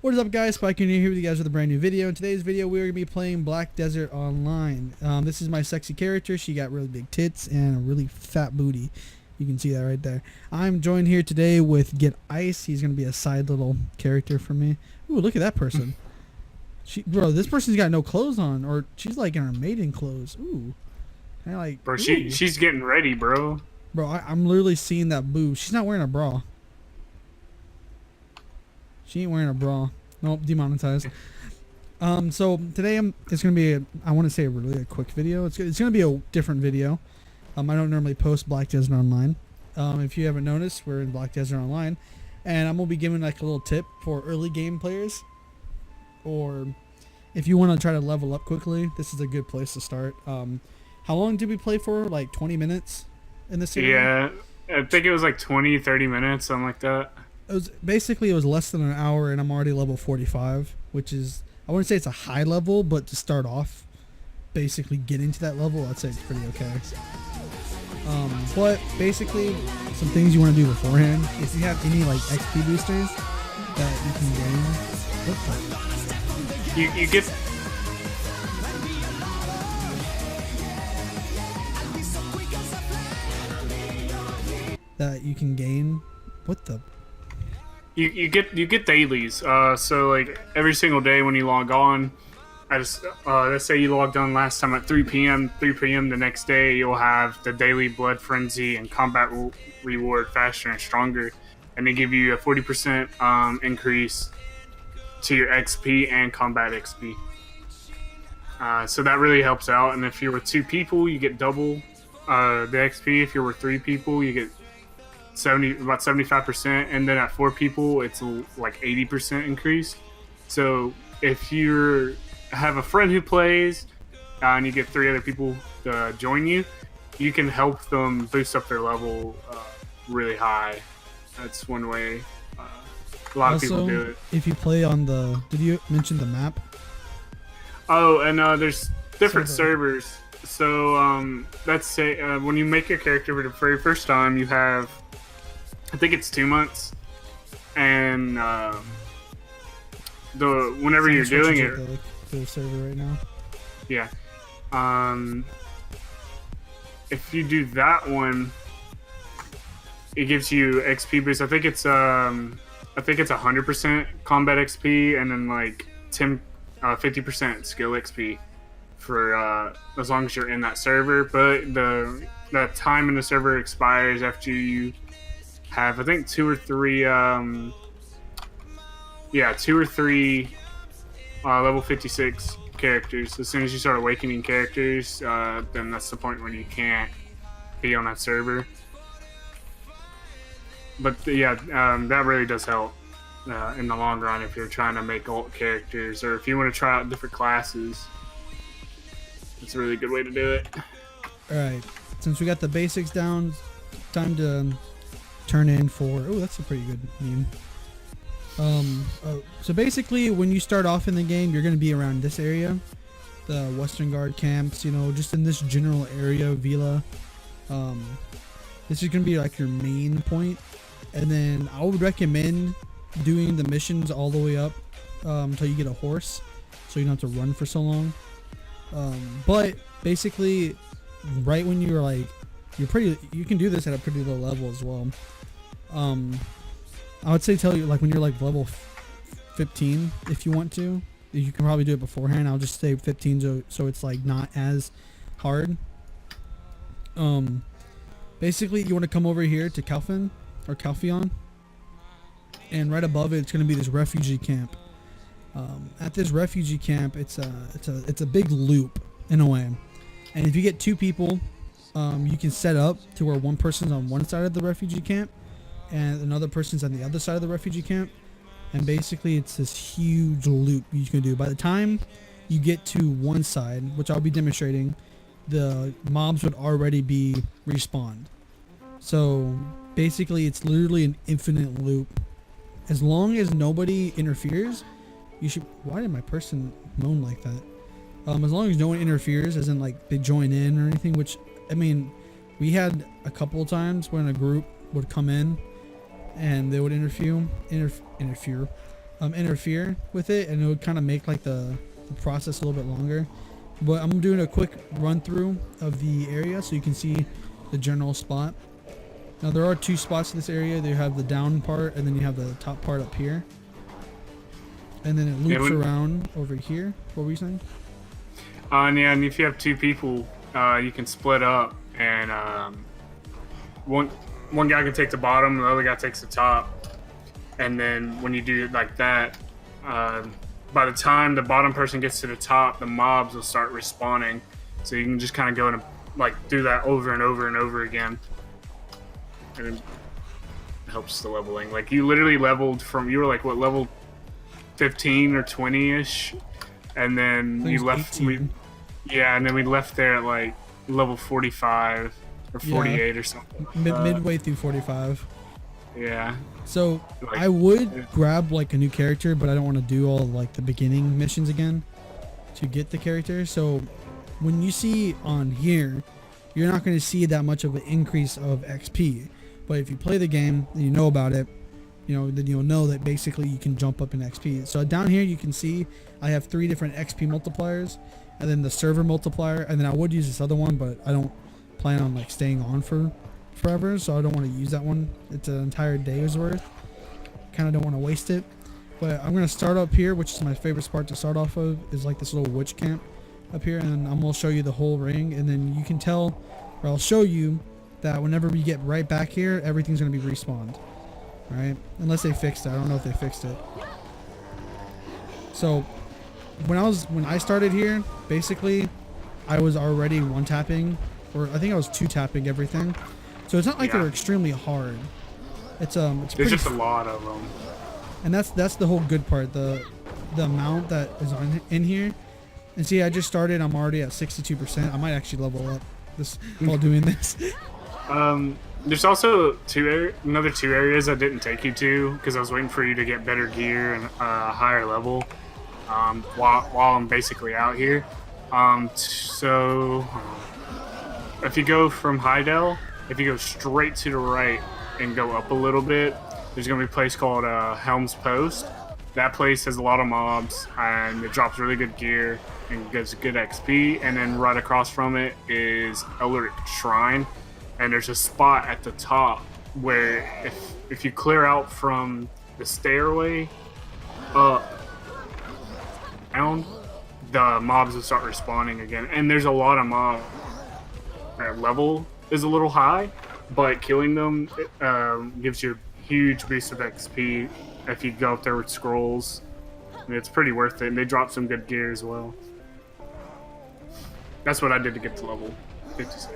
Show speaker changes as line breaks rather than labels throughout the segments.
What is up, guys? Spikerion here with you guys with a brand new video. In today's video, we're going to be playing Black Desert Online. This is my sexy character. She got really big tits and a really fat booty. You can see that right there. I'm joined here today with Get Ice. He's going to be a side little character for me. Ooh, look at that person. Bro, this person's got no clothes on, or she's like in her maiden clothes. Ooh. I like.
Bro,
ooh.
she's getting ready, bro.
Bro, I'm literally seeing that boob. She's not wearing a bra. She ain't wearing a bra. Nope, demonetized. So today it's gonna be I want to say really a quick video. It's gonna be a different video. I don't normally post Black Desert Online. If you haven't noticed, we're in Black Desert Online, and I'm gonna be giving like a little tip for early game players, or if you want to try to level up quickly. This is a good place to start. How long did we play for? Like 20 minutes in this area?
Yeah, I think it was like 20-30 minutes, something like that.
It was less than an hour, and I'm already level 45, which is, I wouldn't say it's a high level, but to start off, basically getting to that level, I'd say it's pretty okay. But basically, some things you want to do beforehand, if you have any like XP boosters that you can gain,
You get
that you can gain, what the?
you get dailies. So like every single day when you log on, let's say you logged on last time at 3 p.m. 3 p.m. the next day, you'll have the daily blood frenzy and combat reward faster and stronger, and they give you a 40% increase to your XP and combat XP. So that really helps out. And if you're with 2 people, you get double the XP. If you're with 3 people, you get about 75%, and then at 4 people, it's like 80% increase. So if you have a friend who plays and you get 3 other people to join you, you can help them boost up their level really high. That's one way a lot of people do it.
If you play on the, did you mention the map?
Oh, and there's different servers. So let's say when you make your character for the very first time, you have, I think it's 2 months, and whenever you're doing it,
the server right now.
Yeah. If you do that one, it gives you XP boost. I think it's 100% combat XP, and then like 50% skill XP for as long as you're in that server. But the time in the server expires after you have, I think, 2 or 3 level 56 characters. As soon as you start awakening characters, then that's the point when you can't be on that server. But yeah, that really does help in the long run if you're trying to make alt characters, or if you want to try out different classes. It's a really good way to do it.
Alright, since we got the basics down, time to turn in for, oh, that's a pretty good meme. So basically, when you start off in the game, you're going to be around this area, the Western Guard camps, you know, just in this general area, Villa. This is going to be like your main point, and then I would recommend doing the missions all the way up until you get a horse, so you don't have to run for so long. But basically, right when you're like, you can do this at a pretty low level as well. I would say like when you're like level 15, if you want to, you can probably do it beforehand. I'll just say 15 so it's like not as hard. Basically, you want to come over here to Calphion, and right above it's going to be this refugee camp. At this refugee camp, it's a big loop in a way, and if you get 2 people, you can set up to where one person's on one side of the refugee camp and another person's on the other side of the refugee camp, and basically it's this huge loop you can do. By the time you get to one side, which I'll be demonstrating, the mobs would already be respawned. So basically it's literally an infinite loop. As long as nobody interferes, you should, why did my person moan like that? As long as no one interferes, as in like they join in or anything, which, I mean, we had a couple of times when a group would come in and they would interfere. interfere with it, and it would kind of make like the process a little bit longer. But I'm doing a quick run through of the area so you can see the general spot. Now there are two spots in this area. You have the down part, and then you have the top part up here. And then it loops around over here. What were you saying?
Yeah, and if you have two people, you can split up, and one guy can take the bottom, the other guy takes the top. And then when you do it like that, by the time the bottom person gets to the top, the mobs will start respawning. So you can just kind of go and like do that over and over and over again. And it helps the leveling. Like you literally leveled from, you were like what, level 15 or 20-ish, and then you left. Yeah, and then we left there at like level 45 or 48 or something.
Midway through 45.
Yeah.
So
like,
I would grab like a new character, but I don't want to do all like the beginning missions again to get the character. So when you see on here, you're not going to see that much of an increase of XP. But if you play the game and you know about it, then you'll know that basically you can jump up in XP. So down here you can see I have 3 different XP multipliers, and then the server multiplier, and then I would use this other one, but I don't plan on like staying on for forever, so I don't want to use that one. It's an entire day's worth. Kind of don't want to waste it. But I'm going to start up here, which is my favorite spot to start off of, is like this little witch camp up here, and I'm going to show you the whole ring, and then you can tell, or I'll show you that whenever we get right back here, everything's going to be respawned. Right? Unless they fixed it. I don't know if they fixed it. So when I started here, basically I was already one tapping, or I think I was 2 tapping everything. So it's not like they're extremely hard. It's
there's just a lot of them.
And that's the whole good part, the amount that is in here. And see, I just started, I'm already at 62%. I might actually level up this while doing this.
There's also another 2 areas I didn't take you to because I was waiting for you to get better gear and a higher level while I'm basically out here. So if you go from Heidel, if you go straight to the right and go up a little bit, there's going to be a place called Helm's Post. That place has a lot of mobs, and it drops really good gear and gives good XP. And then right across from it is Elric Shrine. And there's a spot at the top where if you clear out from the stairway up down, the mobs will start respawning again. And there's a lot of mobs. Their level is a little high, but killing them gives you a huge boost of XP if you go up there with scrolls. And it's pretty worth it, and they drop some good gear as well. That's what I did to get to level 56.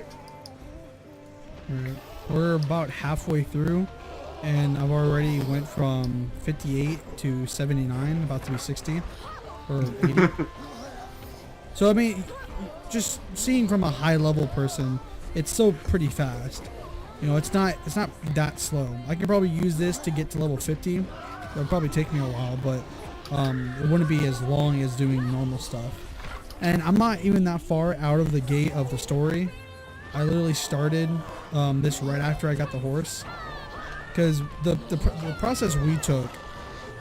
Alright, we're about halfway through, and I've already went from 58 to 79, about to be 60 or 80. So I mean, just seeing from a high level person, it's still pretty fast. It's not that slow. I could probably use this to get to level 50. It'll probably take me a while, but it wouldn't be as long as doing normal stuff. And I'm not even that far out of the gate of the story. I literally started this right after I got the horse, because the process we took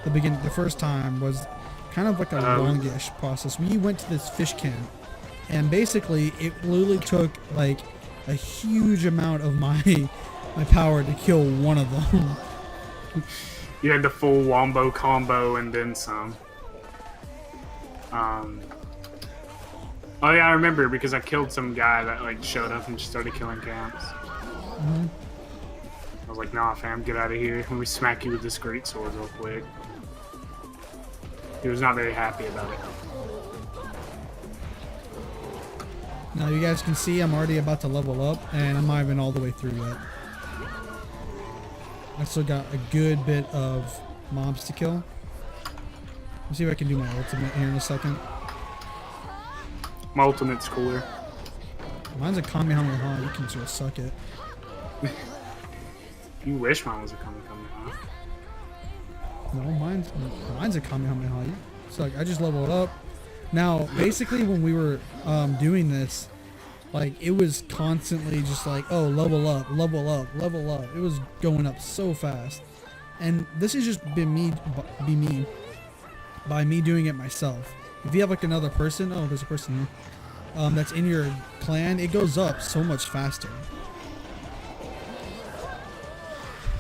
the first time was kind of like a longish process. We went to this fish camp, and basically it literally took like a huge amount of my power to kill one of them.
You had the full wombo combo and then some. Oh yeah, I remember, because I killed some guy that like showed up and just started killing camps.
Mm-hmm.
I was like, nah fam, get out of here. Let me smack you with this great sword real quick. He was not very happy about it.
Now you guys can see I'm already about to level up, and I'm not even all the way through yet. I still got a good bit of mobs to kill. Let's see if I can do my ultimate here in a second.
My ultimate's cooler.
Mine's a Kamehameha. You can just suck it.
You wish mine was a Kamehameha.
No, mine's a Kamehameha. So like, I just leveled up. Now, basically, when we were doing this, like, it was constantly just like, oh, level up, level up, level up. It was going up so fast. And this has just been me by me doing it myself. If you have like another person, oh, there's a person here, that's in your clan, it goes up so much faster.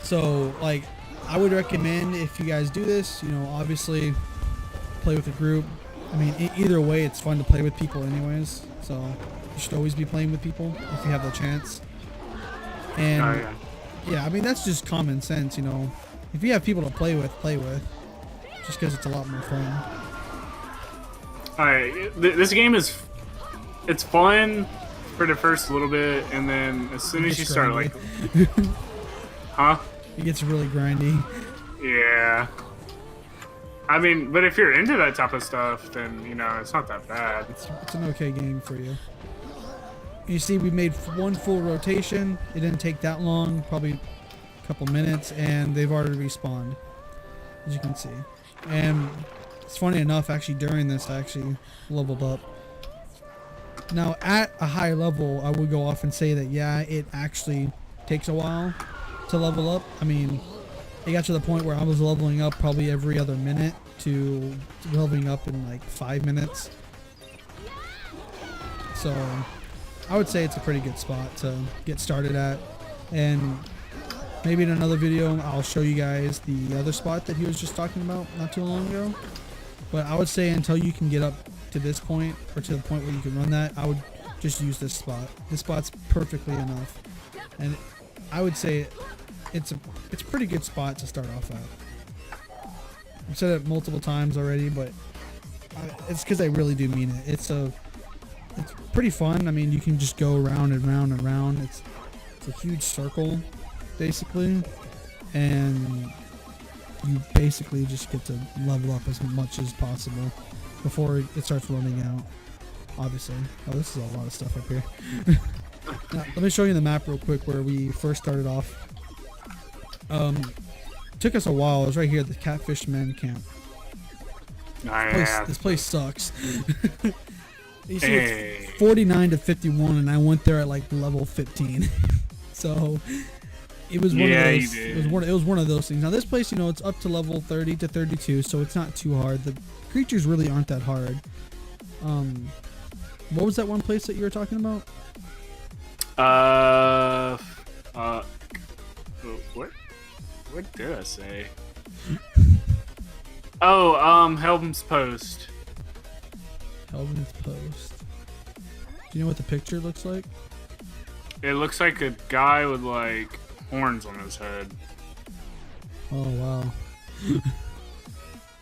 So like, I would recommend if you guys do this, you know, obviously play with a group. I mean, either way, it's fun to play with people anyways. So you should always be playing with people if you have the chance. And yeah, I mean, that's just common sense, you know. If you have people to play with, just because it's a lot more fun.
Alright, this game is, it's fun for the first little bit, and then as soon as you start like, huh?
It gets really grindy.
Yeah. I mean, but if you're into that type of stuff, then, you know, it's not that bad.
It's an okay game for you. You see, we made one full rotation. It didn't take that long, probably a couple minutes, and they've already respawned, as you can see. And it's funny enough, actually, during this, I actually leveled up. Now, at a high level, I would go off and say that, yeah, it actually takes a while to level up. I mean, it got to the point where I was leveling up probably every other minute to leveling up in like 5 minutes. So I would say it's a pretty good spot to get started at. And maybe in another video I'll show you guys the other spot that he was just talking about not too long ago. But I would say until you can get up to this point, or to the point where you can run that, I would just use this spot. This spot's perfectly enough. And I would say it's a pretty good spot to start off at. I've said it multiple times already, but it's because I really do mean it. It's pretty fun. I mean, you can just go around and round and round. It's a huge circle, basically, and you basically just get to level up as much as possible before it starts running out. Obviously. Oh, this is a lot of stuff up here. Now, let me show you the map real quick where we first started off. Took us a while. It was right here at the Catfish Men camp. This place sucks. You see, it's 49 to 51, and I went there at like level 15. So it was one of those. It was one of those things. Now this place, you know, it's up to level 30 to 32, so it's not too hard. The creatures really aren't that hard. What was that one place that you were talking about?
What did I say? Oh, Helm's Post.
Helm's Post. Do you know what the picture looks like?
It looks like a guy with like horns on his head.
Oh wow.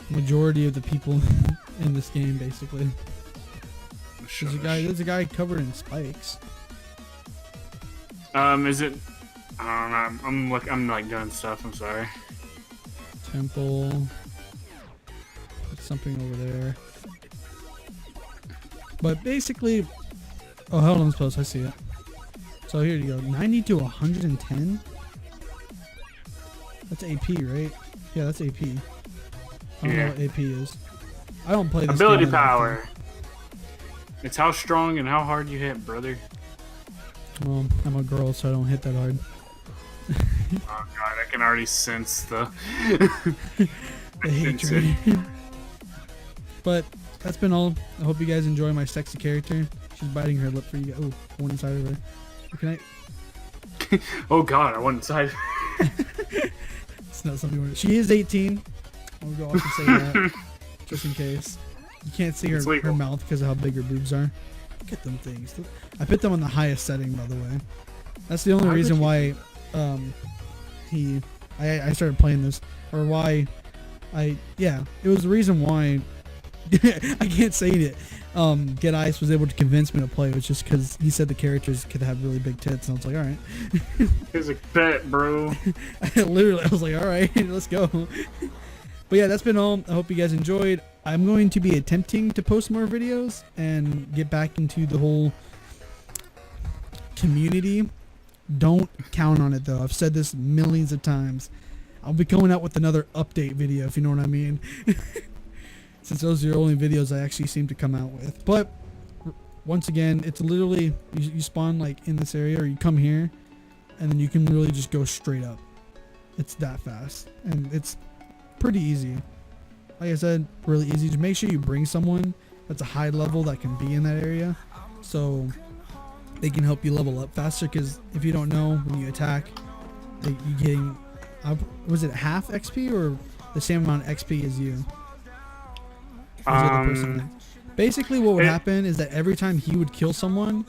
Majority of the people in this game, basically. There's a guy covered in spikes.
Is it? I don't know. I'm like doing stuff. I'm sorry.
Temple. There's something over there. But basically, oh, hold on, post. I see it. So here you go. 90 to 110. That's AP, right? Yeah, that's AP. I don't know what AP is. I don't play this
ability
game
power. It's how strong and how hard you hit, brother.
Well, I'm a girl, so I don't hit that hard.
Oh god, I can already sense the
hatred. But that's been all. I hope you guys enjoy my sexy character. She's biting her lip for you. Oh, I went inside of her. Can I?
Oh god, I went inside.
It's not something. She is 18. I'll go off and say that, just in case. You can't see her mouth because of how big her boobs are. Look at them things. I put them on the highest setting, by the way. That's the only reason why I started playing this, or why it was the reason why I can't say it. Get Ice was able to convince me to play, was just because he said the characters could have really big tits, and I was like, all right.
He's a pet, bro.
I was like, all right, let's go. But yeah, that's been all. I hope you guys enjoyed. I'm going to be attempting to post more videos and get back into the whole community. Don't count on it, though. I've said this millions of times. I'll be coming out with another update video, if you know what I mean. Since those are the only videos I actually seem to come out with. But once again, it's literally you spawn like in this area, or you come here, and then you can literally just go straight up. It's that fast, and it's pretty easy. like I said, really easy. Just make sure you bring someone that's a high level that can be in that area, so they can help you level up faster. Because if you don't know, when you attack, you getting was it half XP or the same amount of XP as you? Basically, what would happen is that every time he would kill someone,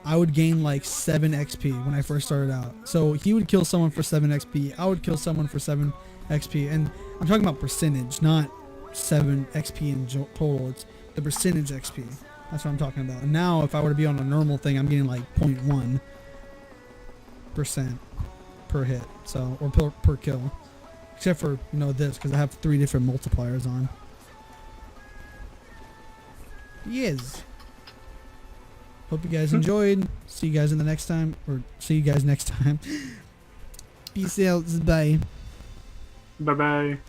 I would gain like 7 XP when I first started out. So he would kill someone for 7 XP. I would kill someone for 7 XP. And I'm talking about percentage, not 7 XP in total. It's the percentage XP. That's what I'm talking about. And now if I were to be on a normal thing, I'm getting like 0.1% per hit. So, or per kill. Except for, this, because I have 3 different multipliers on. Yes. Hope you guys enjoyed. See you guys in the next time. Or see you guys next time. Peace out. Bye.
Bye-bye.